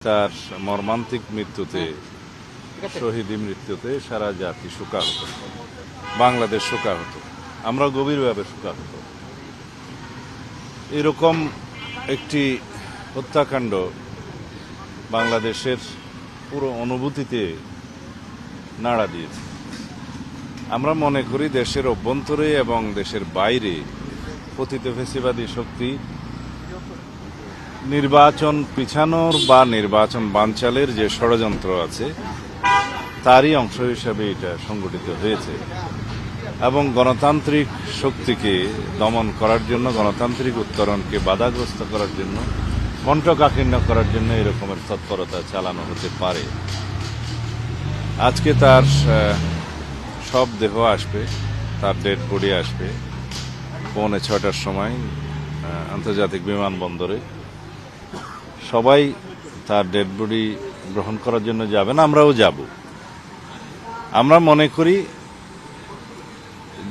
তার মর্মান্তিক মৃত্যুতে, শহীদ মৃত্যুতে সারা জাতি শোকাহত, বাংলাদেশ শোকাহত, আমরা গভীরভাবে শোকাহত। এরকম একটি হত্যাকাণ্ড বাংলাদেশের পুরো অনুভূতিতে নাড়া দিয়েছে। আমরা মনে করি দেশের অভ্যন্তরে এবং দেশের বাইরে পতিত ফ্যাসিবাদী শক্তি নির্বাচন পিছানোর বা নির্বাচন বানচালের যে ষড়যন্ত্র আছে তারই অংশ হিসাবে এটা সংগঠিত হয়েছে এবং গণতান্ত্রিক শক্তিকে দমন করার জন্য, গণতান্ত্রিক উত্তরণকে বাধাগ্রস্ত করার জন্য, কণ্ঠকাঠিন্য করার জন্য এরকমের তৎপরতা চালানো হতে পারে। আজকে তার সব দেহ আসবে, তার ডেড বডি আসবে 6:45 সময় আন্তর্জাতিক বিমানবন্দরে। সবাই তার ডেড বডি গ্রহণ করার জন্য যাবেন, আমরাও যাব। আমরা মনে করি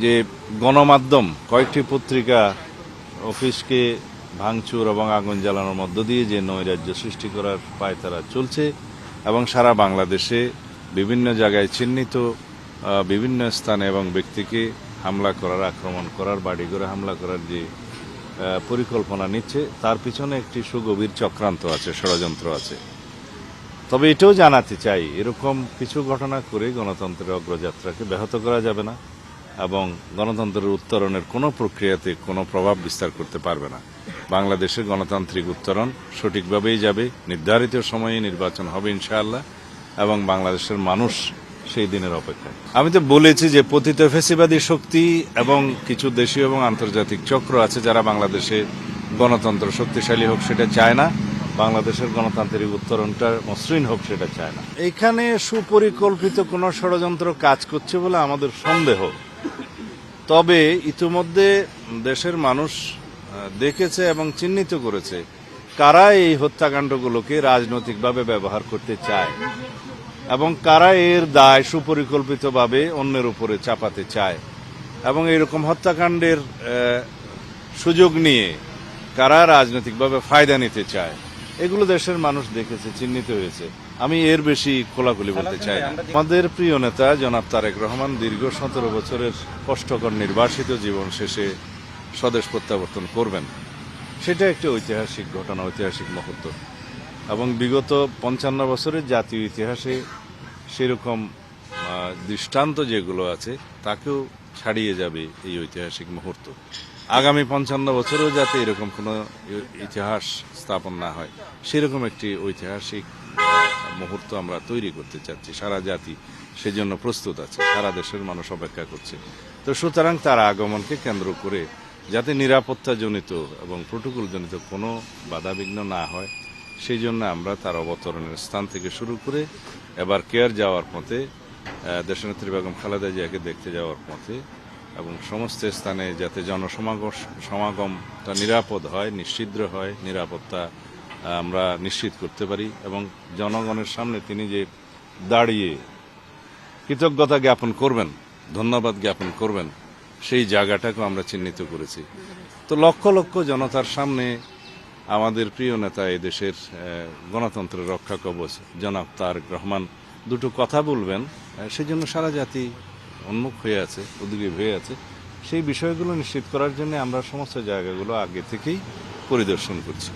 যে গণমাধ্যম কয়েকটি পত্রিকা অফিসকে ভাঙচুর এবং আগুন জ্বালানোর মধ্য দিয়ে যে নৈরাজ্য সৃষ্টি করার পায়তারা চলছে এবং সারা বাংলাদেশে বিভিন্ন জায়গায় চিহ্নিত বিভিন্ন স্থানে এবং ব্যক্তিকে হামলা করার, আক্রমণ করার, বাড়িঘরে হামলা করার যে পরিকল্পনা নিচ্ছে, তার পিছনে একটি সুগভীর চক্রান্ত আছে, ষড়যন্ত্র আছে। তবে এটাও জানাতে চাই, এরকম কিছু ঘটনা করে গণতন্ত্রের অগ্রযাত্রাকে ব্যাহত করা যাবে না এবং গণতন্ত্রের উত্তরণের কোনো প্রক্রিয়াতে কোনো প্রভাব বিস্তার করতে পারবে না। বাংলাদেশের গণতান্ত্রিক উত্তরণ সঠিকভাবেই যাবে, নির্ধারিত সময়ে নির্বাচন হবে ইনশাআল্লাহ এবং বাংলাদেশের মানুষ সেই দিনের অপেক্ষায়। আমি তো বলেছি যে পতিত ফ্যাসিবাদী শক্তি এবং কিছু দেশীয় এবং আন্তর্জাতিক চক্র আছে যারা বাংলাদেশে গণতন্ত্র শক্তিশালী হোক সেটা চায় না, বাংলাদেশের গণতান্ত্রিক উত্তরণটা মসৃণ হোক সেটা চায় না। এখানে সুপরিকল্পিত কোনো ষড়যন্ত্র কাজ করছে বলে আমাদের সন্দেহ। তবে ইতিমধ্যে দেশের মানুষ দেখেছে এবং চিহ্নিত করেছে কারা এই হত্যাকাণ্ডগুলোকে রাজনৈতিকভাবে ব্যবহার করতে চায় এবং কারা এর দায় সুপরিকল্পিতভাবে অন্যের উপরে চাপাতে চায় এবং এরকম হত্যাকাণ্ডের সুযোগ নিয়ে কারা রাজনৈতিকভাবে ফায়দা নিতে চায়, এগুলো দেশের মানুষ দেখেছে, চিহ্নিত হয়েছে। আমি এর বেশি খোলাখুলি বলতে চাই না। আমাদের প্রিয় নেতা জনাব তারেক রহমান দীর্ঘ 17 বছরের কষ্টকর নির্বাসিত জীবন শেষে স্বদেশ প্রত্যাবর্তন করবেন, সেটা একটি ঐতিহাসিক ঘটনা, ঐতিহাসিক মুহূর্ত এবং বিগত 55 বছরের জাতীয় ইতিহাসে সেরকম দৃষ্টান্ত যেগুলো আছে তাকেও ছাড়িয়ে যাবে এই ঐতিহাসিক মুহূর্ত। আগামী 55 বছরেও যাতে এরকম কোনো ইতিহাস স্থাপন না হয় সেরকম একটি ঐতিহাসিক মুহূর্ত আমরা তৈরি করতে চাচ্ছি। সারা জাতি সেজন্য প্রস্তুত আছে, সারা দেশের মানুষ অপেক্ষা করছে। তো সুতরাং তার আগমনকে কেন্দ্র করে যাতে নিরাপত্তাজনিত এবং প্রোটোকলজনিত কোনো বাধাবিঘ্ন না হয় সেই জন্য আমরা তার অবতরণের স্থান থেকে শুরু করে এবার কেয়ার যাওয়ার পথে, দেশনেত্রী বেগম খালেদা জিয়াকে দেখতে যাওয়ার পথে এবং সমস্ত স্থানে যাতে জনসমাগমটা নিরাপদ হয়, নিশ্চিদ্র হয়, নিরাপত্তা আমরা নিশ্চিত করতে পারি এবং জনগণের সামনে তিনি যে দাঁড়িয়ে কৃতজ্ঞতা জ্ঞাপন করবেন, ধন্যবাদ জ্ঞাপন করবেন, সেই জায়গাটাকে আমরা চিহ্নিত করেছি। তো লক্ষ লক্ষ জনতার সামনে আমাদের প্রিয় নেতা এই দেশের গণতন্ত্রের রক্ষা কবচ জনাব তারেক রহমান দুটো কথা বলবেন, সেই জন্য সারা জাতি উন্মুখ হয়ে আছে, উদ্গ্রীব হয়ে আছে। সেই বিষয়গুলো নিশ্চিত করার জন্য আমরা সমস্ত জায়গাগুলো আগে থেকেই পরিদর্শন করছি।